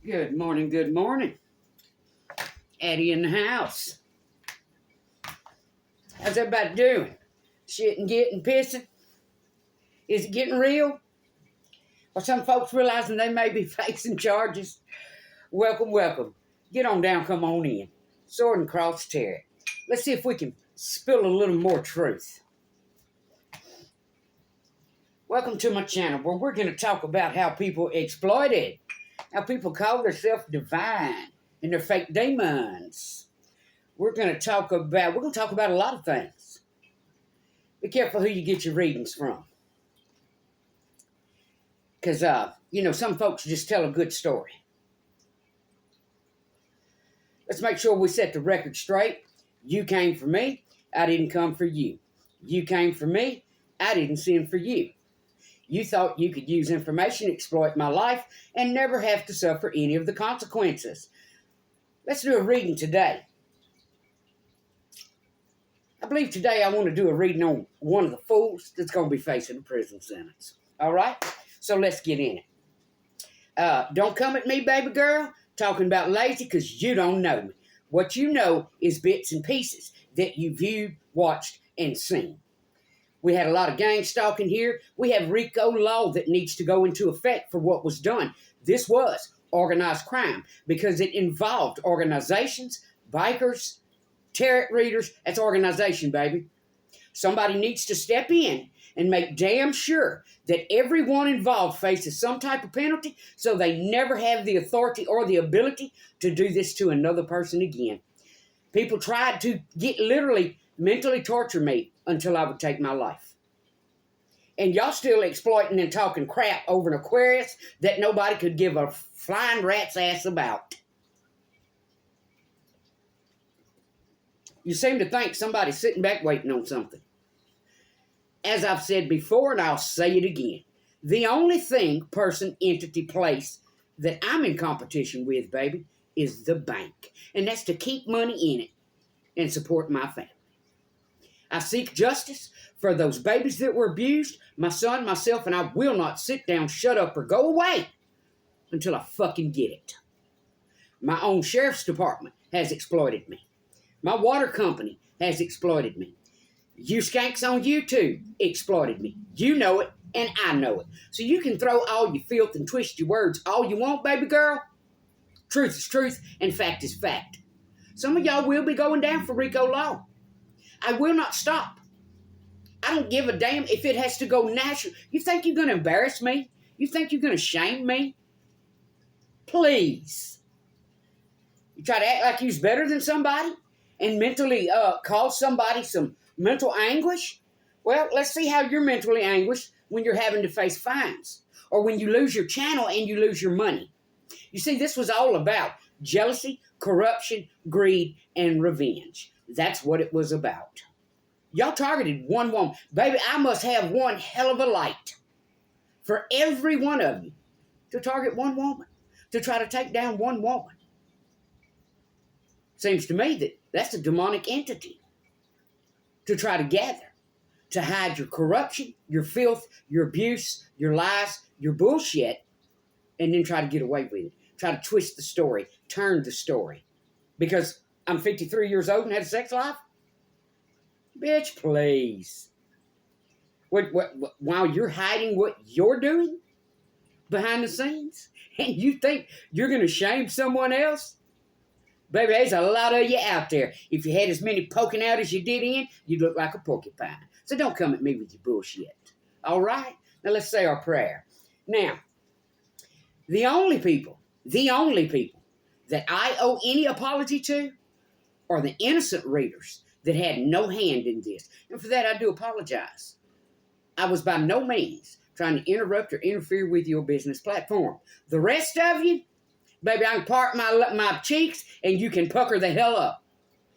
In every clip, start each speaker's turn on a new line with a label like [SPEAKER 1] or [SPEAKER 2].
[SPEAKER 1] Good morning, good morning. Eddie in the house. How's everybody doing? Shitting, getting, pissing? Is it getting real? Are some folks realizing they may be facing charges? Welcome, welcome. Get on down, come on in. Sword and Cross Terry. Let's see if we can spill a little more truth. Welcome to my channel where we're going to talk about how people exploited, how people call themselves divine and they're fake demons. We're going to talk about a lot of things. Be careful who you get your readings from. Because, some folks just tell a good story. Let's make sure we set the record straight. You came for me. I didn't come for you. You came for me. I didn't send for you. You thought you could use information to exploit my life and never have to suffer any of the consequences. Let's do a reading today. I believe today I want to do a reading on one of the fools that's going to be facing a prison sentence. All right? So let's get in it. Don't come at me, baby girl, talking about lazy because you don't know me. What you know is bits and pieces that you viewed, watched, and seen. We had a lot of gang stalking here. We have RICO law that needs to go into effect for what was done. This was organized crime because it involved organizations, bikers, tarot readers. That's organization, baby. Somebody needs to step in and make damn sure that everyone involved faces some type of penalty so they never have the authority or the ability to do this to another person again. People tried to literally mentally torture me until I would take my life. And y'all still exploiting and talking crap over an Aquarius that nobody could give a flying rat's ass about. You seem to think somebody's sitting back waiting on something. As I've said before, and I'll say it again, the only thing, person, entity, place that I'm in competition with, baby, is the bank. And that's to keep money in it and support my family. I seek justice for those babies that were abused, my son, myself, and I will not sit down, shut up, or go away until I fucking get it. My own sheriff's department has exploited me. My water company has exploited me. You skanks on YouTube exploited me. You know it, and I know it. So you can throw all your filth and twist your words all you want, baby girl. Truth is truth, and fact is fact. Some of y'all will be going down for RICO law. I will not stop. I don't give a damn if it has to go national. You think you're going to embarrass me? You think you're going to shame me? Please. You try to act like you're better than somebody and mentally cause somebody some mental anguish? Well, let's see how you're mentally anguished when you're having to face fines or when you lose your channel and you lose your money. You see, this was all about jealousy, corruption, greed, and revenge. That's what it was about. Y'all targeted one woman. Baby, I must have one hell of a light for every one of you to target one woman, to try to take down one woman. Seems to me that that's a demonic entity to try to gather, to hide your corruption, your filth, your abuse, your lies, your bullshit, and then try to get away with it. Try to twist the story, turn the story. Because I'm 53 years old and had a sex life? Bitch, please. While you're hiding what you're doing behind the scenes, and you think you're going to shame someone else? Baby, there's a lot of you out there. If you had as many poking out as you did in, you'd look like a porcupine. So don't come at me with your bullshit. All right? Now let's say our prayer. Now, the only people that I owe any apology to are the innocent readers that had no hand in this. And for that, I do apologize. I was by no means trying to interrupt or interfere with your business platform. The rest of you, baby, I can part my cheeks and you can pucker the hell up.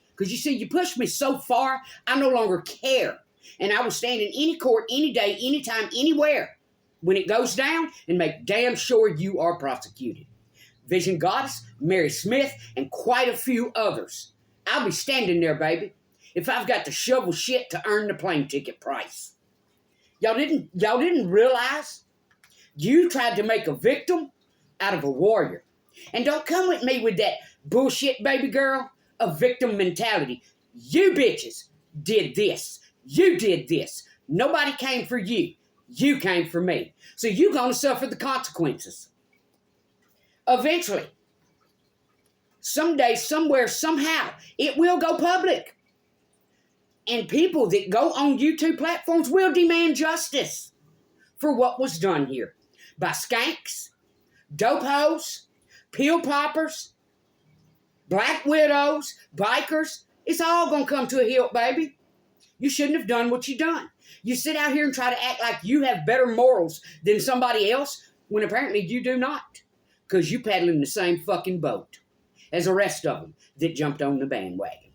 [SPEAKER 1] Because you see, you pushed me so far, I no longer care. And I will stand in any court, any day, anytime, anywhere when it goes down and make damn sure you are prosecuted. Vision Goddess, Mary Smith, and quite a few others. I'll be standing there, baby, if I've got to shovel shit to earn the plane ticket price. Y'all didn't realize you tried to make a victim out of a warrior. And don't come with me with that bullshit, baby girl, of victim mentality. You bitches did this. You did this. Nobody came for you. You came for me. So you're going to suffer the consequences. Eventually, someday, somewhere, somehow, it will go public. And people that go on YouTube platforms will demand justice for what was done here by skanks, dope hoes, pill poppers, black widows, bikers. It's all going to come to a hilt, baby. You shouldn't have done what you done. You sit out here and try to act like you have better morals than somebody else when apparently you do not. Because you paddle in the same fucking boat as the rest of them that jumped on the bandwagon.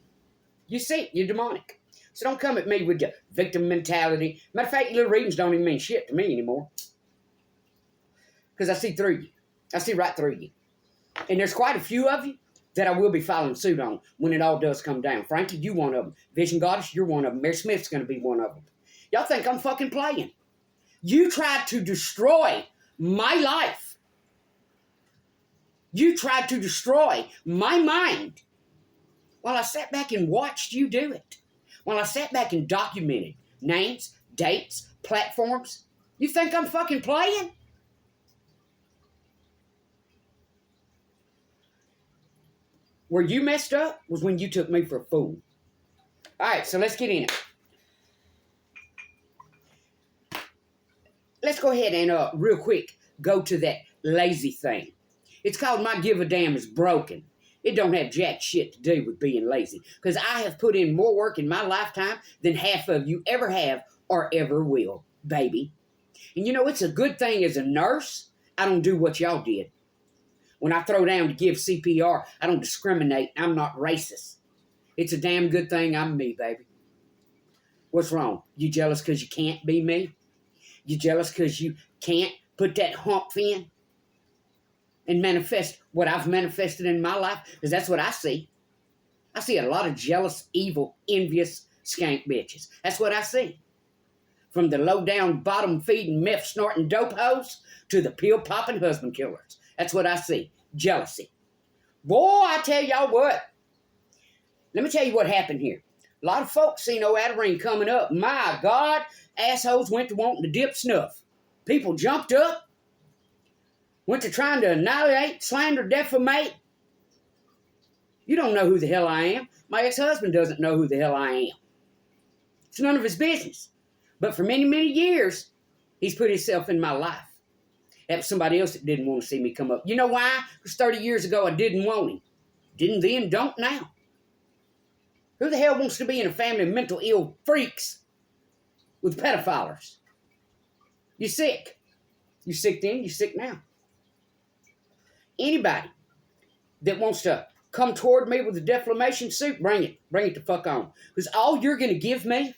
[SPEAKER 1] You see, you're demonic. So don't come at me with your victim mentality. Matter of fact, your little readings don't even mean shit to me anymore. Because I see through you. I see right through you. And there's quite a few of you that I will be filing suit on when it all does come down. Frankie, you one of them. Vision Goddess, you're one of them. Mary Smith's going to be one of them. Y'all think I'm fucking playing. You tried to destroy my life. You tried to destroy my mind while I sat back and watched you do it. While I sat back and documented names, dates, platforms. You think I'm fucking playing? Where you messed up was when you took me for a fool. All right, so let's get in it. Let's go ahead and real quick go to that lazy thing. It's called My Give a Damn is Broken. It don't have jack shit to do with being lazy. Because I have put in more work in my lifetime than half of you ever have or ever will, baby. And you know, it's a good thing as a nurse, I don't do what y'all did. When I throw down to give CPR, I don't discriminate. I'm not racist. It's a damn good thing I'm me, baby. What's wrong? You jealous because you can't be me? You jealous because you can't put that hump in and manifest what I've manifested in my life? Because that's what I see. I see a lot of jealous, evil, envious skank bitches. That's what I see. From the low-down, bottom-feeding, meth-snorting dope hoes to the pill-popping husband killers. That's what I see. Jealousy. Boy, I tell y'all what. Let me tell you what happened here. A lot of folks see no Adderine coming up. My God, assholes went to wanting to dip snuff. People jumped up. Went to trying to annihilate, slander, defamate. You don't know who the hell I am. My ex-husband doesn't know who the hell I am. It's none of his business. But for many, many years, he's put himself in my life. That was somebody else that didn't want to see me come up. You know why? Because 30 years ago, I didn't want him. Didn't then, don't now. Who the hell wants to be in a family of mental ill freaks with pedophiles? You're sick. You're sick then, you're sick now. Anybody that wants to come toward me with a defamation suit, bring it. Bring it the fuck on. Because all you're going to give me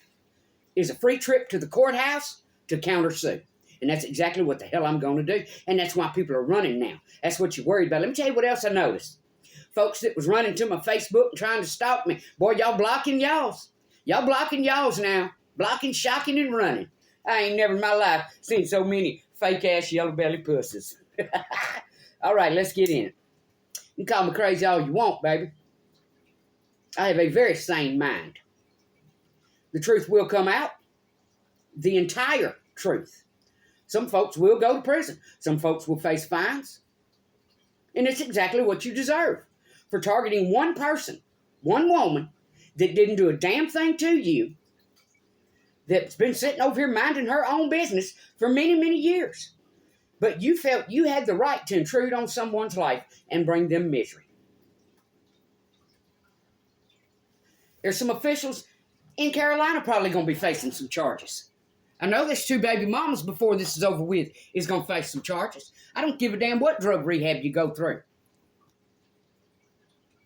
[SPEAKER 1] is a free trip to the courthouse to countersue. And that's exactly what the hell I'm going to do. And that's why people are running now. That's what you're worried about. Let me tell you what else I noticed. Folks that was running to my Facebook and trying to stalk me. Boy, y'all blocking y'alls. Y'all blocking y'alls now. Blocking, shocking, and running. I ain't never in my life seen so many fake-ass yellow belly pussies. All right, let's get in it. You can call me crazy all you want, baby. I have a very sane mind. The truth will come out. The entire truth. Some folks will go to prison. Some folks will face fines. And it's exactly what you deserve for targeting one person, one woman, that didn't do a damn thing to you, that's been sitting over here minding her own business for many, many years. But you felt you had the right to intrude on someone's life and bring them misery. There's some officials in Carolina probably going to be facing some charges. I know there's 2 baby mamas before this is over with is going to face some charges. I don't give a damn what drug rehab you go through.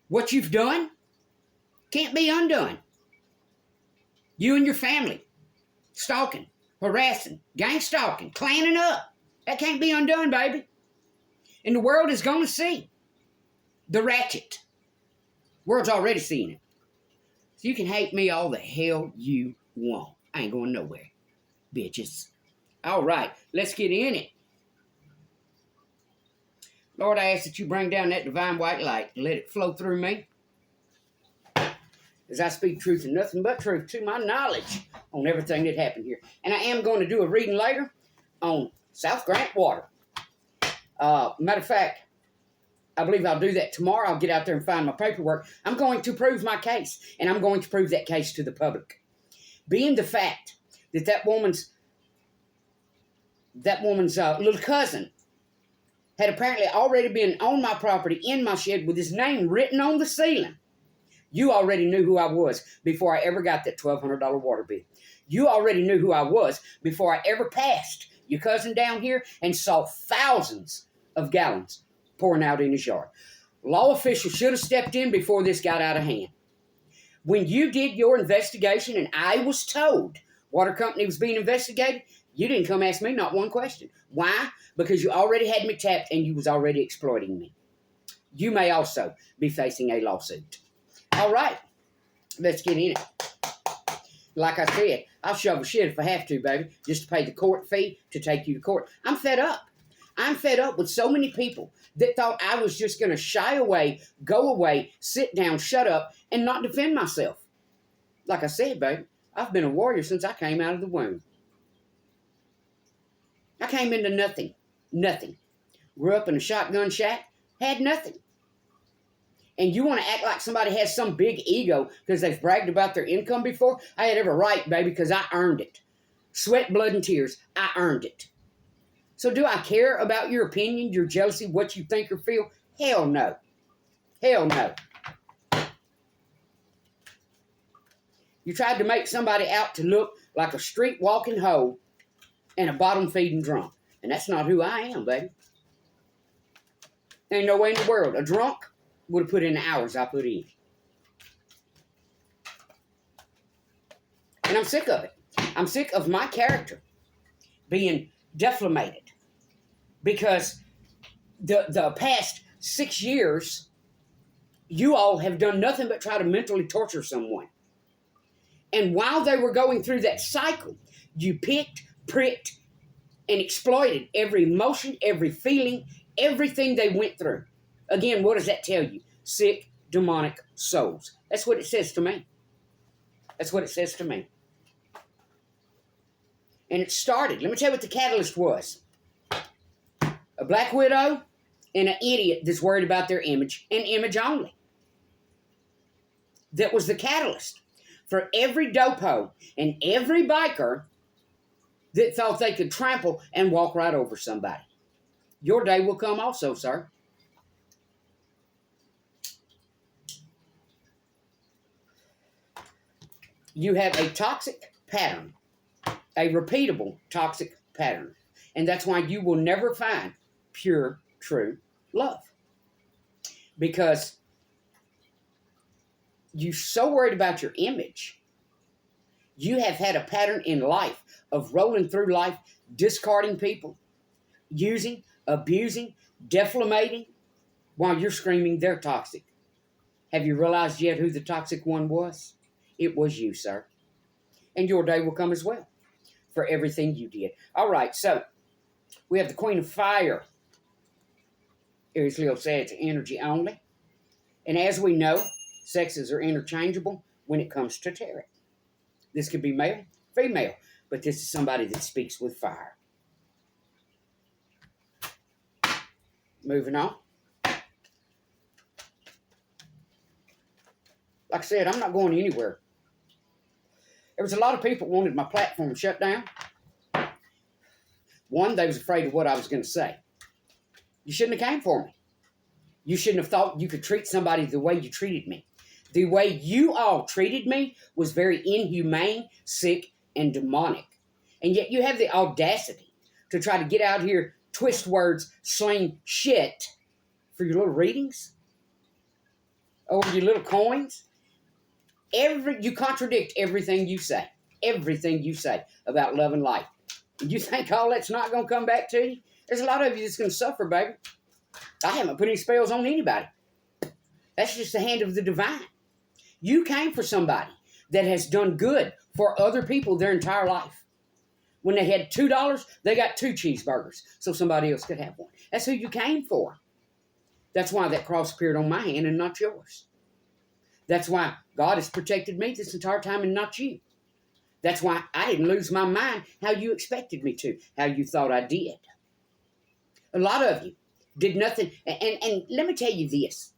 [SPEAKER 1] What you've done can't be undone. You and your family stalking, harassing, gang stalking, clanning up. That can't be undone, baby. And the world is going to see the ratchet. The world's already seeing it. So you can hate me all the hell you want. I ain't going nowhere, bitches. All right, let's get in it. Lord, I ask that you bring down that divine white light and let it flow through me as I speak truth and nothing but truth to my knowledge on everything that happened here. And I am going to do a reading later on South Grant water. Matter of fact, I believe I'll do that tomorrow. I'll get out there and find my paperwork. I'm going to prove my case, and I'm going to prove that case to the public. Being the fact that that woman's little cousin had apparently already been on my property in my shed with his name written on the ceiling. You already knew who I was before I ever got that $1,200 water bill. You already knew who I was before I ever passed your cousin down here and saw thousands of gallons pouring out in his yard. Law officials should have stepped in before this got out of hand. When you did your investigation and I was told water company was being investigated, you didn't come ask me not one question. Why? Because you already had me tapped and you was already exploiting me. You may also be facing a lawsuit. All right, let's get in it. Like I said, I'll shovel shit if I have to, baby, just to pay the court fee to take you to court. I'm fed up. I'm fed up with so many people that thought I was just going to shy away, go away, sit down, shut up, and not defend myself. Like I said, baby, I've been a warrior since I came out of the womb. I came into nothing. Nothing. Grew up in a shotgun shack, had nothing. And you want to act like somebody has some big ego because they've bragged about their income before? I had every right, baby, because I earned it. Sweat, blood, and tears. I earned it. So do I care about your opinion, your jealousy, what you think or feel? Hell no. Hell no. You tried to make somebody out to look like a street-walking hoe and a bottom-feeding drunk. And that's not who I am, baby. Ain't no way in the world. A drunk would have put in the hours I put in. And I'm sick of it. I'm sick of my character being deflated. Because the past 6 years, you all have done nothing but try to mentally torture someone. And while they were going through that cycle, you picked, pricked, and exploited every emotion, every feeling, everything they went through. Again, what does that tell you? Sick, demonic souls. That's what it says to me. That's what it says to me. And it started. Let me tell you what the catalyst was. A black widow and an idiot that's worried about their image and image only. That was the catalyst for every dopo and every biker that thought they could trample and walk right over somebody. Your day will come also, sir. You have a toxic pattern, a repeatable toxic pattern. And that's why you will never find pure, true love. Because you're so worried about your image. You have had a pattern in life of rolling through life, discarding people, using, abusing, defamating, while you're screaming they're toxic. Have you realized yet who the toxic one was? It was you, sir. And your day will come as well for everything you did. All right, so we have the Queen of Fire. Aries Leo said it's energy only. And as we know, sexes are interchangeable when it comes to tarot. This could be male, female, but this is somebody that speaks with fire. Moving on. Like I said, I'm not going anywhere. There was a lot of people wanted my platform shut down. One, they was afraid of what I was going to say. You shouldn't have came for me. You shouldn't have thought you could treat somebody the way you treated me. The way you all treated me was very inhumane, sick, and demonic. And yet you have the audacity to try to get out here, twist words, sling shit for your little readings? Over your little coins? You contradict everything you say. Everything you say about love and life. You think all that's not going to come back to you? There's a lot of you that's going to suffer, baby. I haven't put any spells on anybody. That's just the hand of the divine. You came for somebody that has done good for other people their entire life. When they had $2, they got 2 cheeseburgers so somebody else could have one. That's who you came for. That's why that cross appeared on my hand and not yours. That's why God has protected me this entire time and not you. That's why I didn't lose my mind how you expected me to, how you thought I did. A lot of you did nothing. And let me tell you this.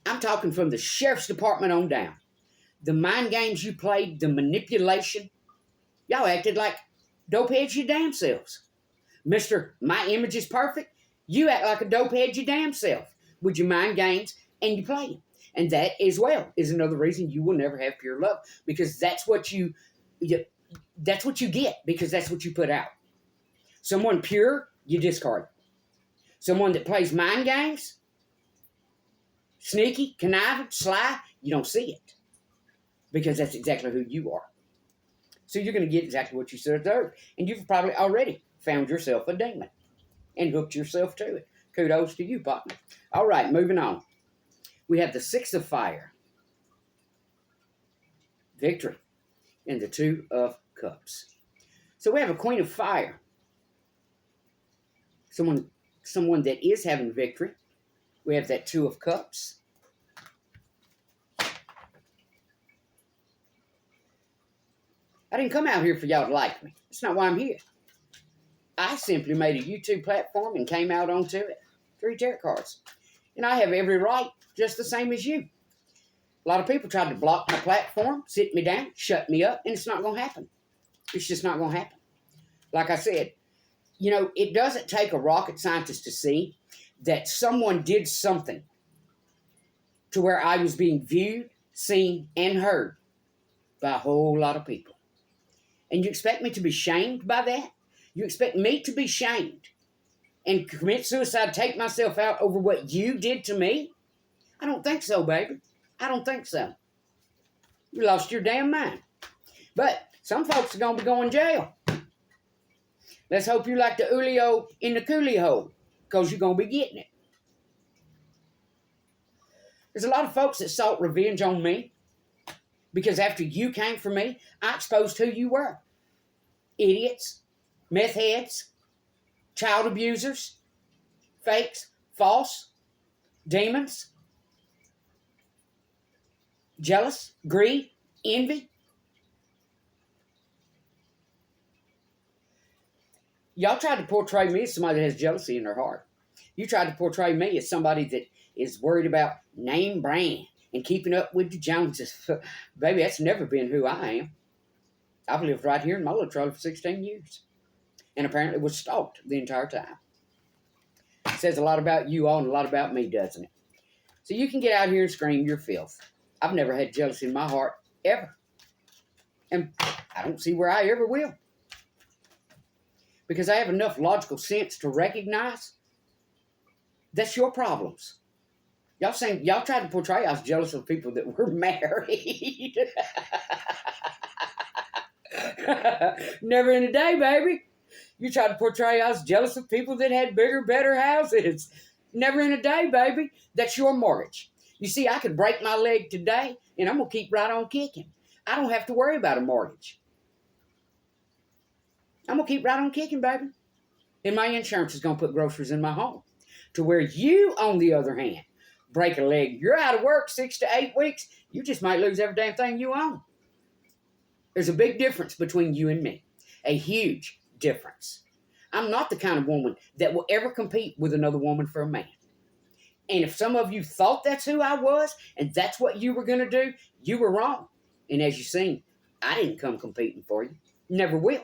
[SPEAKER 1] I'm talking from the sheriff's department on down. The mind games you played, the manipulation, y'all acted like dopeheads your damn selves. Mr. My image is perfect. You act like a dopehead your damn self with your mind games and you play them. And that as well is another reason you will never have pure love, because that's what you get, because that's what you put out. Someone pure, you discard. Someone that plays mind games, sneaky, conniving, sly, you don't see it, because that's exactly who you are. So you're going to get exactly what you deserve, and you've probably already found yourself a demon and hooked yourself to it. Kudos to you, partner. All right, moving on. We have the Six of Fire, victory, and the Two of Cups. So we have a Queen of Fire, someone that is having victory. We have that Two of Cups. I didn't come out here for y'all to like me. That's not why I'm here. I simply made a YouTube platform and came out onto it. 3 tarot cards. And I have every right, just the same as you. A lot of people tried to block my platform, sit me down, shut me up, and it's not going to happen. It's just not going to happen. Like I said, you know, it doesn't take a rocket scientist to see that someone did something to where I was being viewed, seen, and heard by a whole lot of people. And you expect me to be shamed by that? You expect me to be shamed and commit suicide, take myself out over what you did to me? I don't think so, baby. I don't think so. You lost your damn mind. But some folks are going to be going to jail. Let's hope you like the Julio in the coolie hole, because you're going to be getting it. There's a lot of folks that sought revenge on me because after you came for me, I exposed who you were. Idiots, meth heads, child abusers, fakes, false, demons, jealous, greed, envy. Y'all tried to portray me as somebody that has jealousy in their heart. You tried to portray me as somebody that is worried about name brand and keeping up with the Joneses. Baby, that's never been who I am. I've lived right here in my little trailer for 16 years. And apparently was stalked the entire time. It says a lot about you all and a lot about me, doesn't it? So you can get out here and scream your filth. I've never had jealousy in my heart, ever. And I don't see where I ever will. Because I have enough logical sense to recognize that's your problems. Y'all tried to portray I was jealous of people that were married. Never in a day, baby. You tried to portray I was jealous of people that had bigger, better houses. Never in a day, baby. That's your mortgage. You see, I could break my leg today, and I'm going to keep right on kicking. I don't have to worry about a mortgage. I'm going to keep right on kicking, baby. And my insurance is going to put groceries in my home. To where you, on the other hand, break a leg, you're out of work 6 to 8 weeks, you just might lose every damn thing you own. There's a big difference between you and me. A huge difference. I'm not the kind of woman that will ever compete with another woman for a man. And if some of you thought that's who I was, and that's what you were going to do, you were wrong. And as you've seen, I didn't come competing for you. Never will.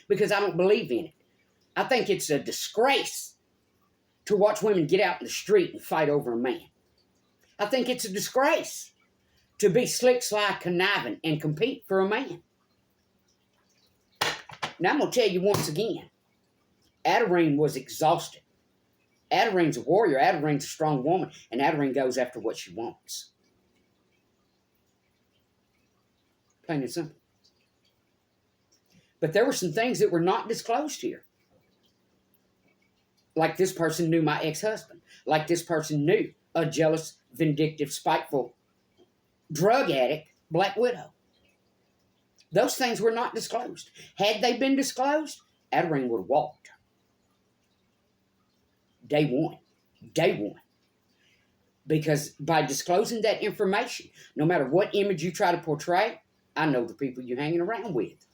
[SPEAKER 1] Because I don't believe in it. I think it's a disgrace to watch women get out in the street and fight over a man. I think it's a disgrace to be slick, sly, conniving, and compete for a man. Now, I'm going to tell you once again, Adarine was exhausted. Adarine's a warrior. Adarine's a strong woman. And Adarine goes after what she wants. Plain and simple. But there were some things that were not disclosed here. Like this person knew my ex-husband. Like this person knew a jealous, vindictive, spiteful, drug addict, Black Widow. Those things were not disclosed. Had they been disclosed, Adarine would have walked. Day one. Because by disclosing that information, no matter what image you try to portray, I know the people you're hanging around with.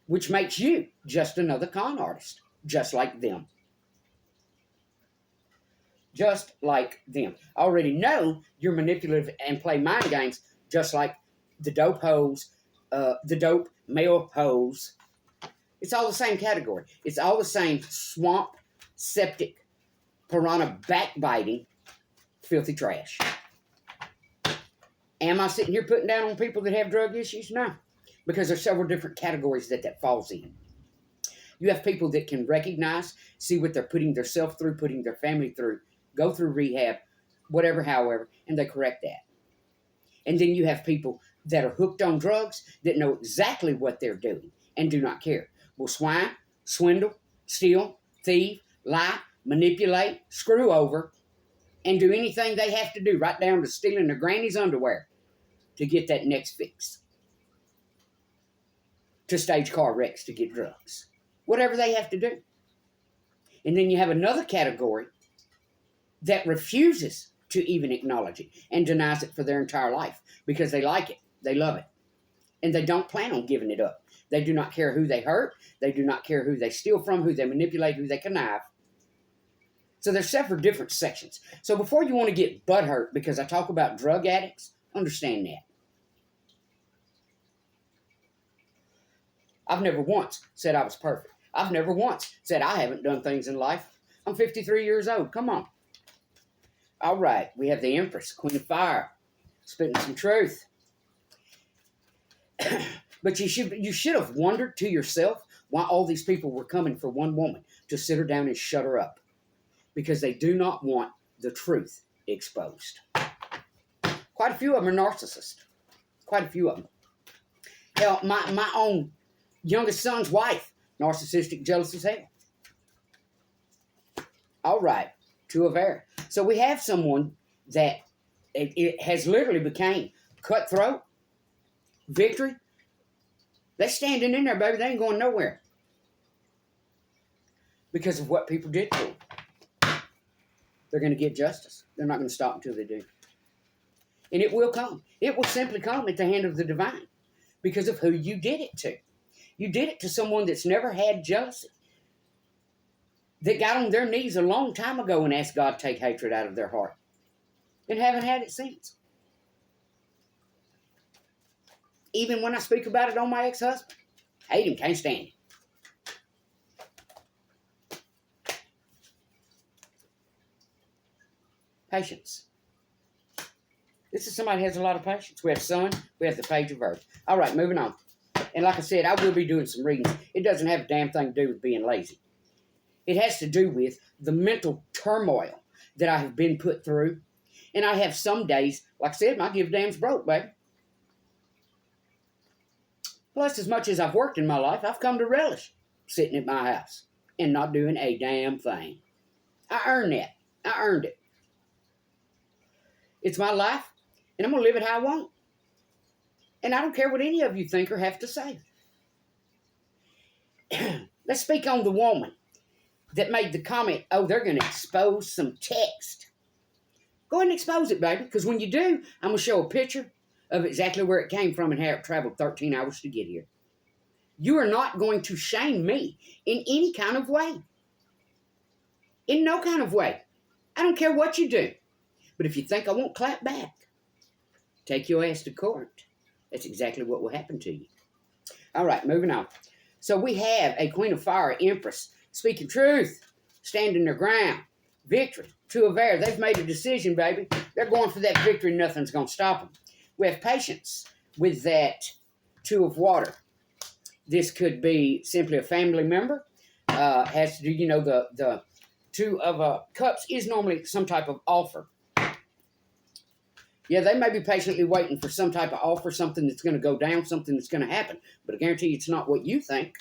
[SPEAKER 1] Which makes you just another con artist, just like them. Just like them. I already know you're manipulative and play mind games, just like the dope hoes, the dope male hoes. It's all the same category. It's all the same swamp, septic, piranha backbiting, filthy trash. Am I sitting here putting down on people that have drug issues? No. Because there's several different categories that falls in. You have people that can recognize, see what they're putting themselves through, putting their family through, go through rehab, whatever, however, and they correct that. And then you have people that are hooked on drugs that know exactly what they're doing and do not care. Will swine, swindle, steal, thieve, lie, manipulate, screw over, and do anything they have to do, right down to stealing their granny's underwear to get that next fix. To stage car wrecks to get drugs. Whatever they have to do. And then you have another category that refuses to even acknowledge it and denies it for their entire life because they like it, they love it, and they don't plan on giving it up. They do not care who they hurt, they do not care who they steal from, who they manipulate, who they connive. So there's several different sections. So before you want to get butthurt because I talk about drug addicts, understand that. I've never once said I was perfect. I've never once said I haven't done things in life. I'm 53 years old. Come on. All right. We have the Empress, Queen of Fire, spitting some truth. But you should have wondered to yourself why all these people were coming for one woman to sit her down and shut her up. Because they do not want the truth exposed. Quite a few of them are narcissists. Quite a few of them. Hell, my own youngest son's wife, narcissistic, jealous as hell. All right, Two of Air. So we have someone that it has literally became cutthroat, victory. They're standing in there, baby. They ain't going nowhere. Because of what people did to them. They're going to get justice. They're not going to stop until they do. And it will come. It will simply come at the hand of the divine. Because of who you did it to. You did it to someone that's never had jealousy. That got on their knees a long time ago and asked God to take hatred out of their heart. And haven't had it since. Even when I speak about it on my ex-husband. Hate him, can't stand him. Patience. This is somebody who has a lot of patience. We have Sun. We have the Page of Earth. All right, moving on. And like I said, I will be doing some readings. It doesn't have a damn thing to do with being lazy. It has to do with the mental turmoil that I have been put through. And I have some days, like I said, my give damn's broke, baby. Plus, as much as I've worked in my life, I've come to relish sitting at my house and not doing a damn thing. I earned that. I earned it. It's my life, and I'm going to live it how I want. And I don't care what any of you think or have to say. Let's speak on the woman that made the comment, oh, they're going to expose some text. Go ahead and expose it, baby, because when you do, I'm going to show a picture of exactly where it came from and how it traveled 13 hours to get here. You are not going to shame me in any kind of way. In no kind of way. I don't care what you do. But if you think I won't clap back, take your ass to court. That's exactly what will happen to you. All right, moving on. So we have a Queen of Fire, Empress, speaking truth, standing their ground, victory, Two of Air. They've made a decision, baby. They're going for that victory. Nothing's going to stop them. We have Patience with that Two of Water. This could be simply a family member. Has to do, the Two of Cups is normally some type of offer. Yeah, they may be patiently waiting for some type of offer, something that's going to go down, something that's going to happen. But I guarantee you it's not what you think.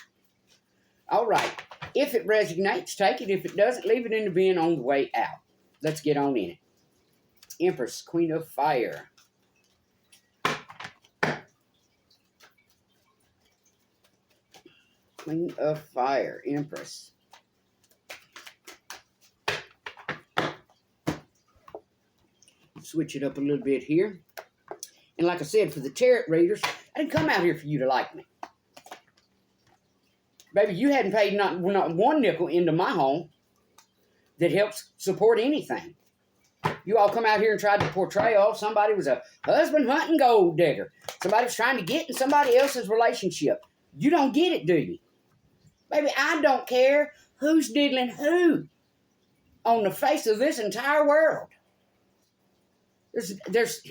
[SPEAKER 1] All right. If it resonates, take it. If it doesn't, leave it in the bin on the way out. Let's get on in it. Empress, Queen of Fire. Queen of Fire, Empress. Switch it up a little bit here. And like I said, for the tarot readers, I didn't come out here for you to like me. Baby, you hadn't paid not one nickel into my home that helps support anything. You all come out here and tried to portray, oh, somebody was a husband hunting gold digger. Somebody was trying to get in somebody else's relationship. You don't get it, do you? Baby, I don't care who's diddling who on the face of this entire world. There's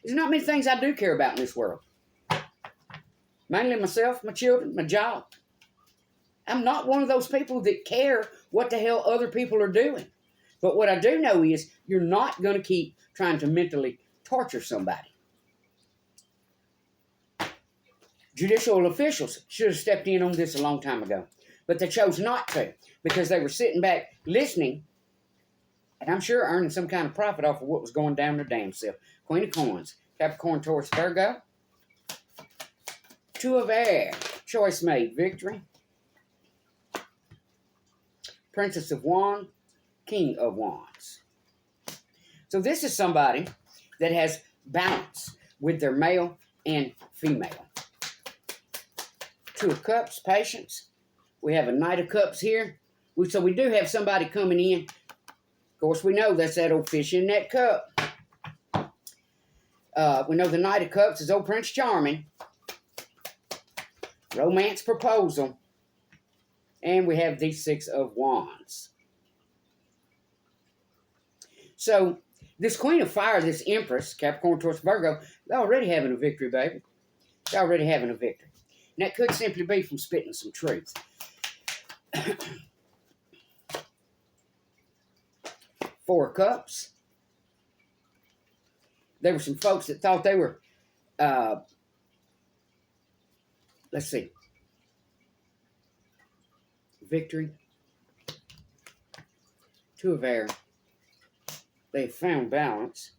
[SPEAKER 1] not many things I do care about in this world. Mainly myself, my children, my job. I'm not one of those people that care what the hell other people are doing. But what I do know is you're not going to keep trying to mentally torture somebody. Judicial officials should have stepped in on this a long time ago. But they chose not to because they were sitting back listening and I'm sure earning some kind of profit off of what was going down their damn self. Queen of Coins, Capricorn, Taurus, Virgo. Two of Air, choice made, victory. Princess of Wands, King of Wands. So this is somebody that has balance with their male and female. Two of Cups, patience. We have a Knight of Cups here. So we do have somebody coming in. Of course, we know that's that old fish in that cup. We know the Knight of Cups is old Prince Charming. Romance proposal. And we have the Six of Wands. So, this Queen of Fire, this Empress, Capricorn, Taurus, Virgo, they're already having a victory, baby. They're already having a victory. And that could simply be from spitting some truth. Four of Cups. There were some folks that thought they were, let's see. Victory. Two of Air. They found balance.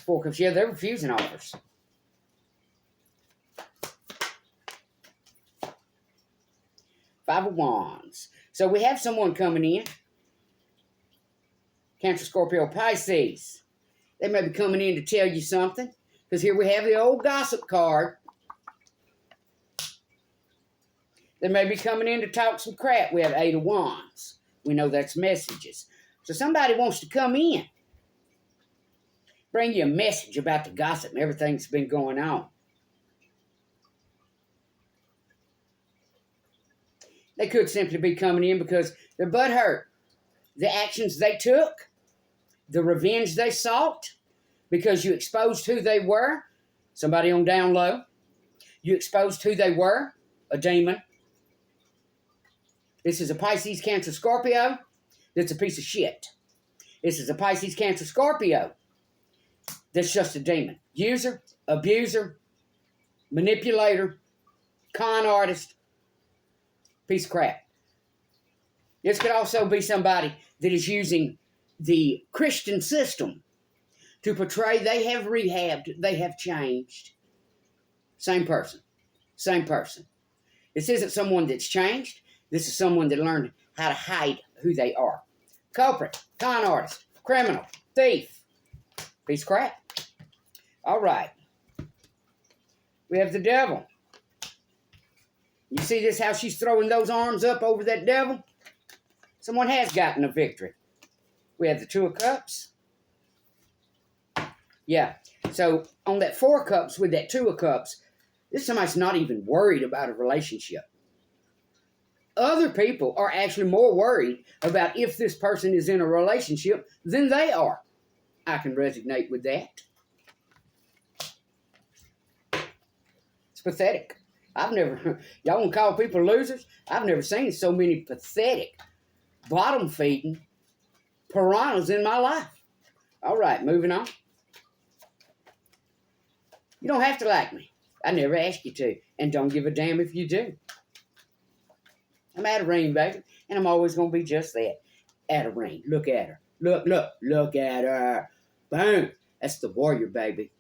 [SPEAKER 1] Four Cups. Yeah, they're refusing offers. Five of Wands. So we have someone coming in. Cancer, Scorpio, Pisces. They may be coming in to tell you something. Because here we have the old gossip card. They may be coming in to talk some crap. We have Eight of Wands. We know that's messages. So somebody wants to come in. Bring you a message about the gossip and everything that's been going on. They could simply be coming in because their butt hurt. The actions they took. The revenge they sought. Because you exposed who they were. Somebody on down low. You exposed who they were. A demon. This is a Pisces, Cancer, Scorpio. That's a piece of shit. This is a Pisces, Cancer, Scorpio. That's just a demon. User, abuser, manipulator, con artist, piece of crap. This could also be somebody that is using the Christian system to portray they have rehabbed, they have changed. Same person. Same person. This isn't someone that's changed. This is someone that learned how to hide who they are. Culprit, con artist, criminal, thief. Piece of crap. All right. We have the devil. You see this, how she's throwing those arms up over that devil? Someone has gotten a victory. We have the Two of Cups. Yeah. So on that Four of Cups with that Two of Cups, this somebody's not even worried about a relationship. Other people are actually more worried about if this person is in a relationship than they are. I can resonate with that. It's pathetic. Y'all want to call people losers? I've never seen so many pathetic, bottom-feeding piranhas in my life. All right, moving on. You don't have to like me. I never asked you to. And don't give a damn if you do. I'm at a ring, baby. And I'm always going to be just that. At a ring. Look at her. Look at her. Boom. That's the warrior, baby.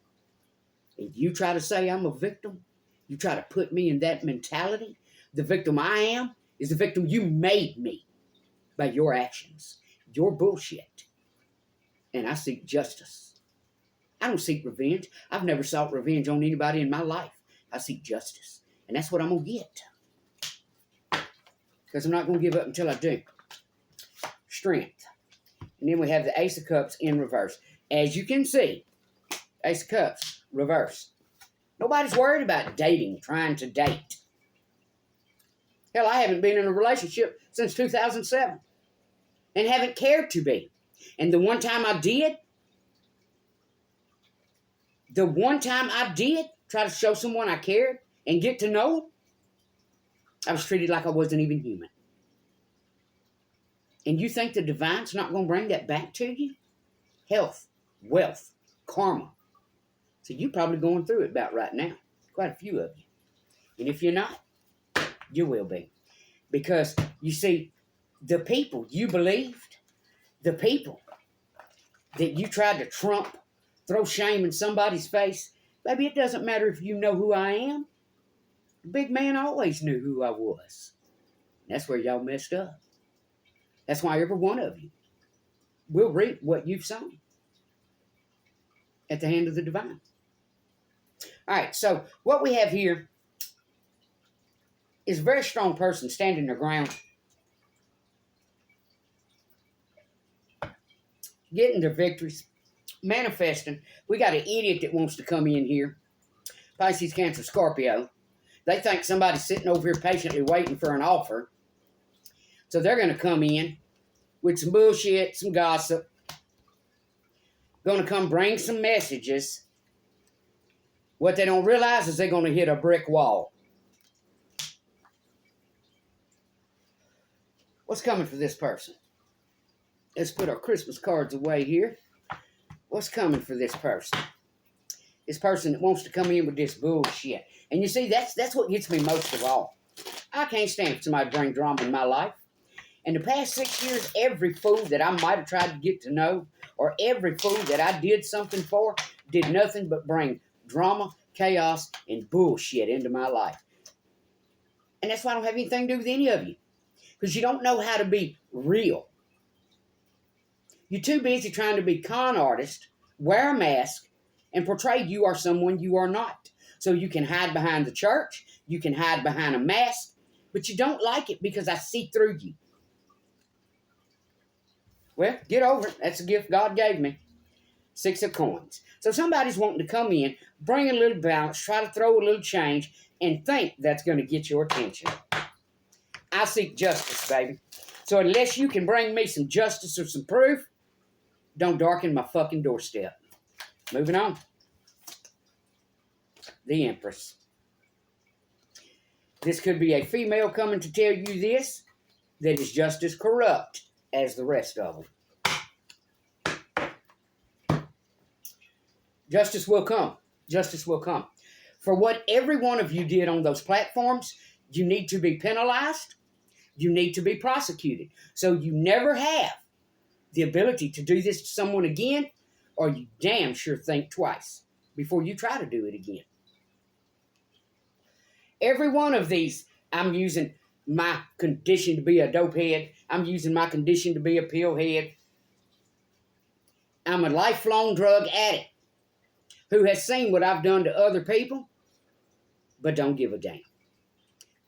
[SPEAKER 1] And you try to say I'm a victim? You try to put me in that mentality? The victim I am is the victim you made me by your actions. Your bullshit. And I seek justice. I don't seek revenge. I've never sought revenge on anybody in my life. I seek justice. And that's what I'm going to get. Because I'm not going to give up until I do. Strength. And then we have the Ace of Cups in reverse. As you can see, Ace of Cups, reverse. Nobody's worried about dating, trying to date. Hell, I haven't been in a relationship since 2007. And haven't cared to be. And the one time I did try to show someone I cared and get to know them, I was treated like I wasn't even human. And you think the divine's not going to bring that back to you? Health, wealth, karma. So you're probably going through it about right now. Quite a few of you. And if you're not, you will be. Because, you see, the people you believed, the people that you tried to trump, throw shame in somebody's face, baby, it doesn't matter if you know who I am. The big man always knew who I was. That's where y'all messed up. That's why every one of you will reap what you've sown at the hand of the divine. All right, so what we have here is a very strong person standing their ground, getting their victories, manifesting. We got an idiot that wants to come in here. Pisces, Cancer, Scorpio. They think somebody's sitting over here patiently waiting for an offer. So they're going to come in with some bullshit, some gossip. Going to come bring some messages. What they don't realize is they're going to hit a brick wall. What's coming for this person? Let's put our Christmas cards away here. What's coming for this person? This person that wants to come in with this bullshit. And you see, that's what gets me most of all. I can't stand for somebody to bring drama in my life. In the past 6 years, every fool that I might have tried to get to know, or every fool that I did something for, did nothing but bring drama, chaos, and bullshit into my life. And that's why I don't have anything to do with any of you. Because you don't know how to be real. You're too busy trying to be con artist, wear a mask, and portray you are someone you are not. So you can hide behind the church, you can hide behind a mask, but you don't like it because I see through you. Well, get over it. That's a gift God gave me. 6 of coins. So somebody's wanting to come in, bring a little balance, try to throw a little change, and think that's going to get your attention. I seek justice, baby. So unless you can bring me some justice or some proof, don't darken my fucking doorstep. Moving on. The Empress. This could be a female coming to tell you this, that is just as corrupt as the rest of them. Justice will come. Justice will come. For what every one of you did on those platforms, you need to be penalized. You need to be prosecuted. So you never have the ability to do this to someone again, or you damn sure think twice before you try to do it again. Every one of these, I'm using my condition to be a dopehead. I'm using my condition to be a pillhead. I'm a lifelong drug addict who has seen what I've done to other people, but don't give a damn.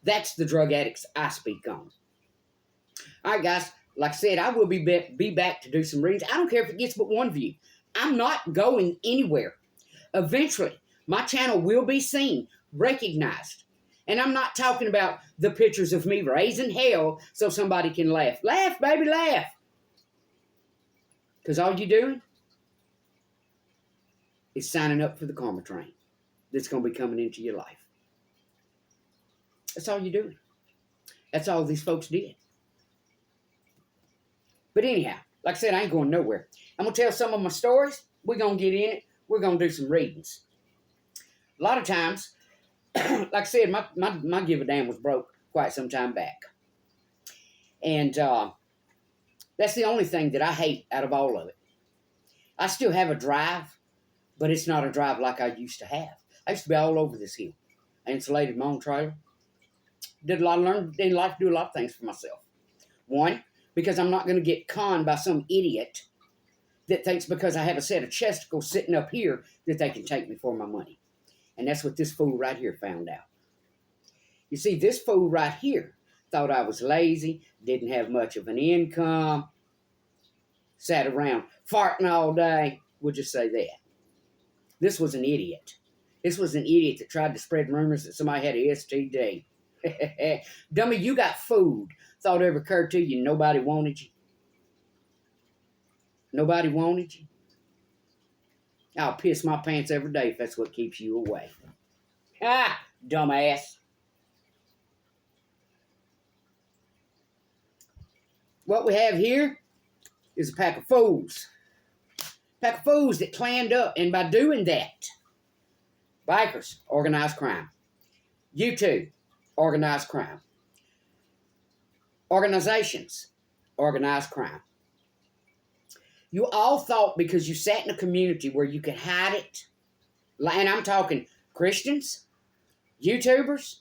[SPEAKER 1] That's the drug addicts I speak on. All right, guys. Like I said, I will be back to do some readings. I don't care if it gets but one view. I'm not going anywhere. Eventually, my channel will be seen, recognized. And I'm not talking about the pictures of me raising hell so somebody can laugh. Laugh, baby, laugh. Because all you're doing is signing up for the karma train that's going to be coming into your life. That's all you're doing. That's all these folks did. But anyhow, like I said, I ain't going nowhere. I'm going to tell some of my stories. We're going to get in it. We're going to do some readings. A lot of times, like I said, my give a damn was broke quite some time back. And that's the only thing that I hate out of all of it. I still have a drive, but it's not a drive like I used to have. I used to be all over this hill. I insulated my own trailer. Learned in life to do a lot of things for myself. One, because I'm not going to get conned by some idiot that thinks because I have a set of chesticles sitting up here that they can take me for my money. And that's what this fool right here found out. You see, this fool right here thought I was lazy, didn't have much of an income, sat around farting all day. We'll just say that. This was an idiot. This was an idiot that tried to spread rumors that somebody had an STD. Dummy, you got food. Thought it ever occurred to you nobody wanted you? Nobody wanted you? I'll piss my pants every day if that's what keeps you away. Ah, dumbass. What we have here is a pack of fools. Pack of fools that clammed up, and by doing that, bikers, organized crime. YouTube, organized crime. Organizations, organized crime. You all thought because you sat in a community where you could hide it, and I'm talking Christians, YouTubers,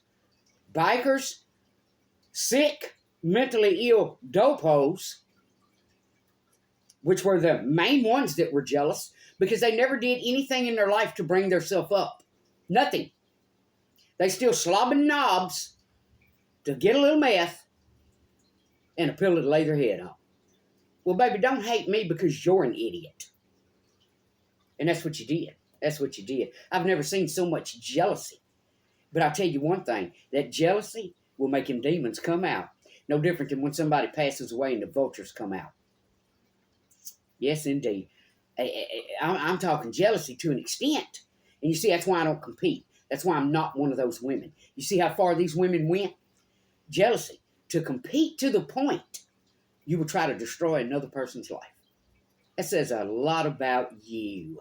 [SPEAKER 1] bikers, sick, mentally ill dopos, which were the main ones that were jealous because they never did anything in their life to bring themselves up. Nothing. They still slobbing knobs to get a little meth and a pillow to lay their head on. Well, baby, don't hate me because you're an idiot. And that's what you did. That's what you did. I've never seen so much jealousy. But I'll tell you one thing. That jealousy will make them demons come out. No different than when somebody passes away and the vultures come out. Yes, indeed. I'm talking jealousy to an extent. And you see, that's why I don't compete. That's why I'm not one of those women. You see how far these women went? Jealousy. To compete to the point you will try to destroy another person's life. That says a lot about you.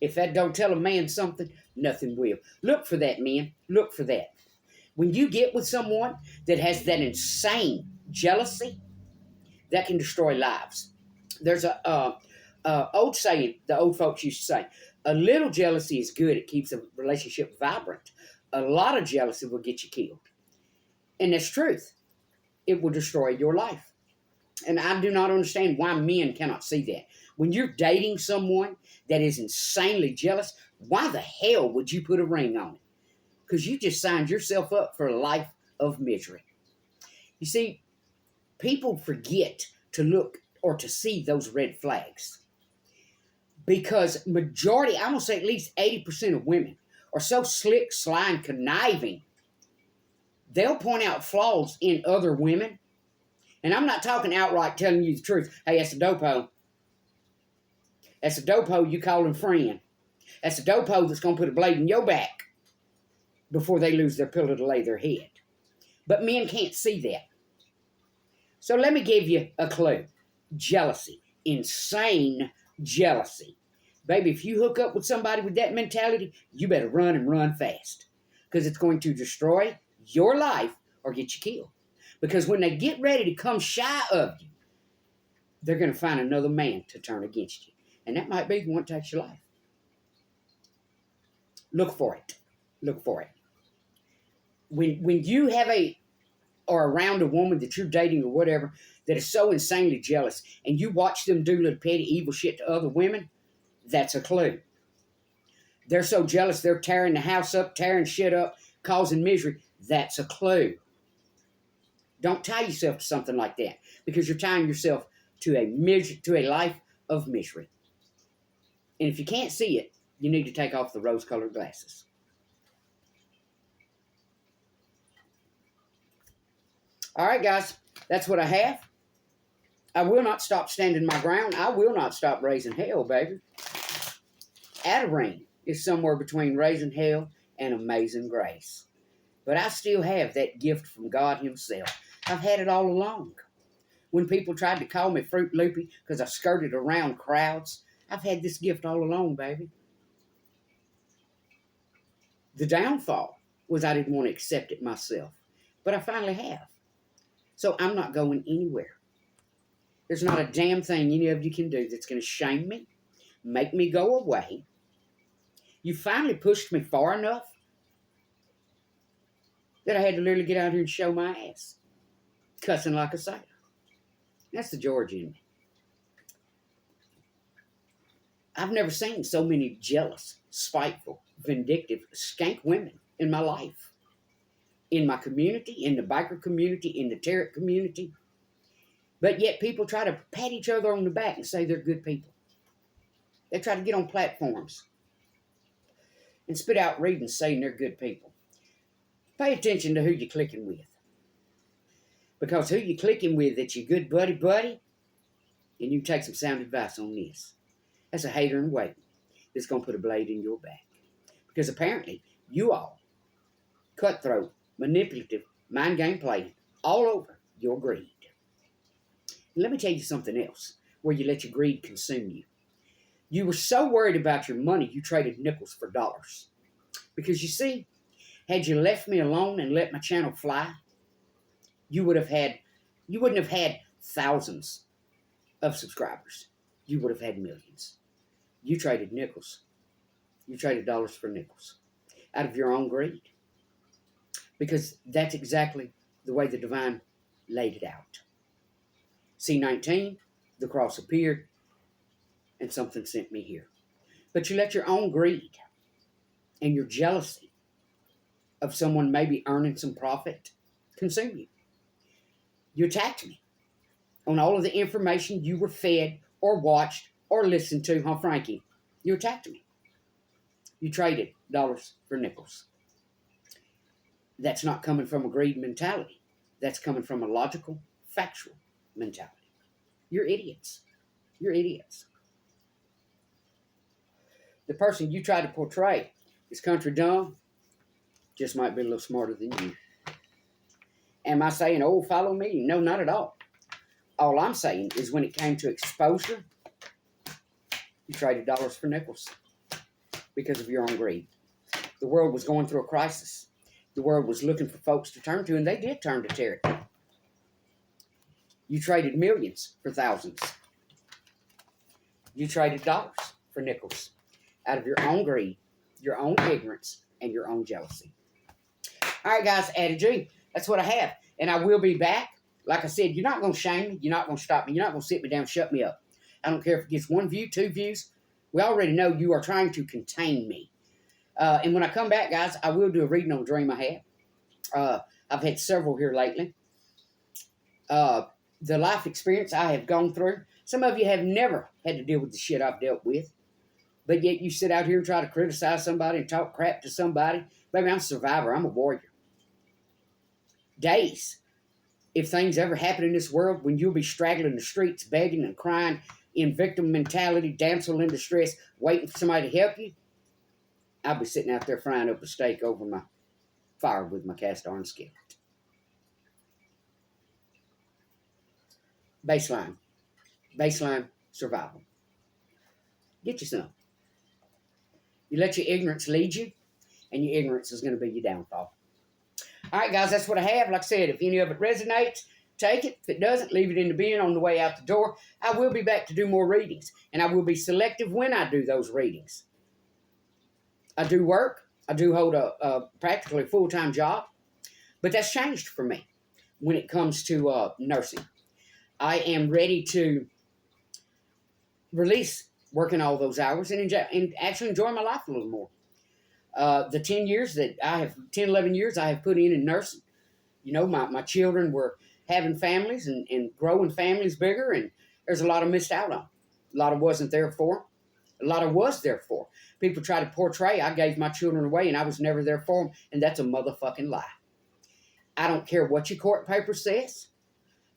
[SPEAKER 1] If that don't tell a man something, nothing will. Look for that, men. Look for that. When you get with someone that has that insane jealousy, that can destroy lives. There's a old saying the old folks used to say, a little jealousy is good. It keeps a relationship vibrant. A lot of jealousy will get you killed. And that's truth. It will destroy your life. And I do not understand why men cannot see that. When you're dating someone that is insanely jealous, why the hell would you put a ring on it? Because you just signed yourself up for a life of misery. You see, people forget to look or to see those red flags. Because majority, I'm going to say at least 80% of women are so slick, sly, and conniving. They'll point out flaws in other women. And I'm not talking outright telling you the truth. Hey, that's a dopo. That's a dopo you call him friend. That's a dopo that's going to put a blade in your back before they lose their pillow to lay their head. But men can't see that. So let me give you a clue. Jealousy. Insane jealousy. Baby, if you hook up with somebody with that mentality, you better run and run fast. Because it's going to destroy your life or get you killed. Because when they get ready to come shy of you, they're going to find another man to turn against you. And that might be the one that takes your life. Look for it. Look for it. When you have or around a woman that you're dating or whatever that is so insanely jealous and you watch them do little petty evil shit to other women, that's a clue. They're so jealous they're tearing the house up, tearing shit up, causing misery. That's a clue. Don't tie yourself to something like that because you're tying yourself to a life of misery. And if you can't see it, you need to take off the rose-colored glasses. All right, guys, that's what I have. I will not stop standing my ground. I will not stop raising hell, baby. Adarine is somewhere between raising hell and amazing grace. But I still have that gift from God himself. I've had it all along. When people tried to call me Fruit Loopy because I skirted around crowds, I've had this gift all along, baby. The downfall was I didn't want to accept it myself. But I finally have. So I'm not going anywhere. There's not a damn thing any of you can do that's going to shame me, make me go away. You finally pushed me far enough that I had to literally get out here and show my ass. Cussing like a sailor. That's the George in me. I've never seen so many jealous, spiteful, vindictive, skank women in my life. In my community, in the biker community, in the tarot community. But yet people try to pat each other on the back and say they're good people. They try to get on platforms and spit out readings saying they're good people. Pay attention to who you're clicking with. Because who you're clicking with that's your good buddy, and you take some sound advice on this. That's a hater in waiting that's going to put a blade in your back. Because apparently, you all, cutthroat, manipulative, mind game playing, all over your greed. And let me tell you something else, where you let your greed consume you. You were so worried about your money, you traded nickels for dollars. Because you see, had you left me alone and let my channel fly, you wouldn't have had thousands of subscribers. You would have had millions. You traded nickels. You traded dollars for nickels out of your own greed. Because that's exactly the way the divine laid it out. C19, the cross appeared, and something sent me here. But you let your own greed and your jealousy of someone maybe earning some profit consume you. You attacked me on all of the information you were fed or watched or listened to, huh, Frankie? You attacked me. You traded dollars for nickels. That's not coming from a greed mentality. That's coming from a logical, factual mentality. You're idiots. You're idiots. The person you try to portray is country dumb, just might be a little smarter than you. Am I saying, oh, follow me? No, not at all. All I'm saying is when it came to exposure, you traded dollars for nickels because of your own greed. The world was going through a crisis. The world was looking for folks to turn to, and they did turn to tarot. You traded millions for thousands. You traded dollars for nickels out of your own greed, your own ignorance, and your own jealousy. All right, guys, Addie G, that's what I have. And I will be back. Like I said, you're not going to shame me. You're not going to stop me. You're not going to sit me down and shut me up. I don't care if it gets 1 view, 2 views. We already know you are trying to contain me. And when I come back, guys, I will do a reading on a dream I had. I've had several here lately. The life experience I have gone through. Some of you have never had to deal with the shit I've dealt with. But yet you sit out here and try to criticize somebody and talk crap to somebody. Baby, I'm a survivor. I'm a warrior. Days. If things ever happen in this world, when you'll be straggling the streets, begging and crying in victim mentality, damsel in distress, waiting for somebody to help you, I'll be sitting out there frying up a steak over my fire with my cast iron skillet. Baseline. Baseline survival. Get you some. You let your ignorance lead you, and your ignorance is going to be your downfall. All right, guys, that's what I have. Like I said, if any of it resonates, take it. If it doesn't, leave it in the bin on the way out the door. I will be back to do more readings, and I will be selective when I do those readings. I do work. I do hold a practically full-time job, but that's changed for me when it comes to nursing. I am ready to release working all those hours and actually enjoy my life a little more. The 10 years that I have, 10, 11 years I have put in nursing, you know, my children were having families and growing families bigger, and there's a lot of missed out on. A lot of wasn't there for. A lot of was there for. People try to portray I gave my children away and I was never there for them, and that's a motherfucking lie. I don't care what your court paper says.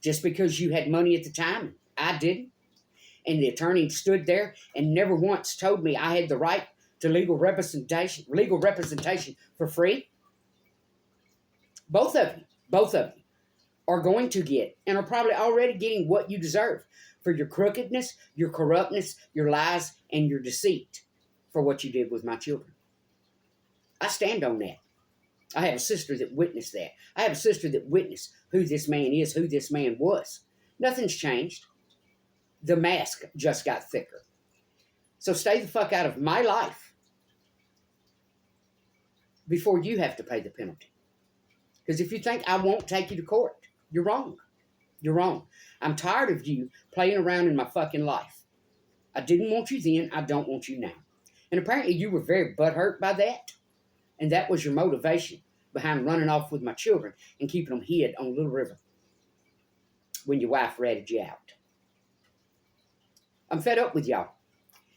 [SPEAKER 1] Just because you had money at the time, I didn't. And the attorney stood there and never once told me I had the right to legal representation for free. Both of you are going to get and are probably already getting what you deserve for your crookedness, your corruptness, your lies, and your deceit for what you did with my children. I stand on that. I have a sister that witnessed that. I have a sister that witnessed who this man is, who this man was. Nothing's changed. The mask just got thicker. So stay the fuck out of my life before you have to pay the penalty. Because if you think I won't take you to court, you're wrong. You're wrong. I'm tired of you playing around in my fucking life. I didn't want you then. I don't want you now. And apparently you were very butthurt by that. And that was your motivation behind running off with my children and keeping them hid on Little River when your wife ratted you out. I'm fed up with y'all.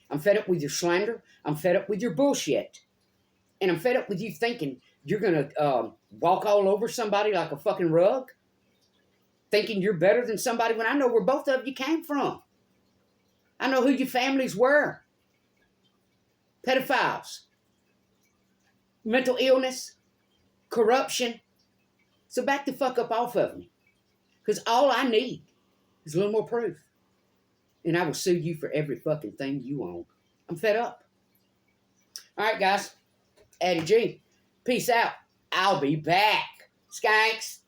[SPEAKER 1] I'm fed up with your slander. I'm fed up with your bullshit. And I'm fed up with you thinking you're going to walk all over somebody like a fucking rug. Thinking you're better than somebody when I know where both of you came from. I know who your families were. Pedophiles. Mental illness. Corruption. So back the fuck up off of me. Because all I need is a little more proof. And I will sue you for every fucking thing you own. I'm fed up. All right, guys. Addie G. Peace out. I'll be back. Skanks.